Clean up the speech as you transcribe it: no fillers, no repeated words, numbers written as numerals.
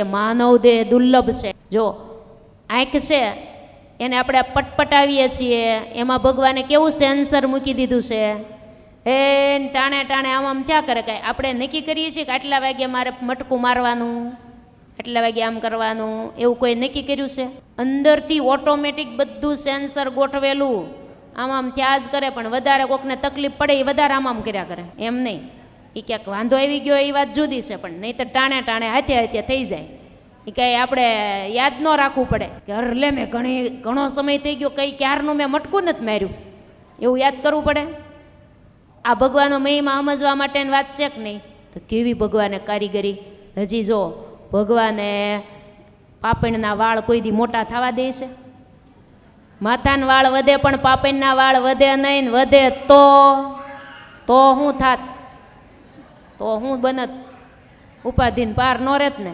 માનવ દેહ દુર્લભ છે. જો આંખ છે એને આપણે પટપટાવીએ છીએ, એમાં ભગવાને કેવું સેન્સર મૂકી દીધું છે. ટાણે ટાણે આમ ચા કરે કાંઈ આપણે નક્કી કરીએ છીએ કે આટલા વાગે મારે મટકું મારવાનું, આટલા વાગે આમ કરવાનું, એવું કોઈ નક્કી કર્યું છે? અંદરથી ઓટોમેટિક બધું સેન્સર ગોઠવેલું આમ ચા જ કરે, પણ વધારે કોકને તકલીફ પડે એ વધારે આમ કર્યા કરે, એમ નહીં. એ ક્યાંક વાંધો આવી ગયો એ વાત જુદી છે, પણ નહીં તો ટાણે ટાણે હાથે હાથે થઈ જાય. એ કંઈ આપણે યાદ ન રાખવું પડે કે હરલે મેં ઘણો સમય થઈ ગયો કંઈ ક્યારનું મેં મટકું નથી માર્યું, એવું યાદ કરવું પડે. આ ભગવાનનો મહિમા સમજવા માટેની વાત છે કે નહીં? તો કેવી ભગવાને કારીગરી. હજી જો ભગવાને પાપણના વાળ કોઈ દી મોટા થવા દે છે? માથાના વાળ વધે પણ પાપણના વાળ વધે નહીં. વધે તો શું થાત? તો હું બનત? ઉપાધિને પાર ન રહેત ને.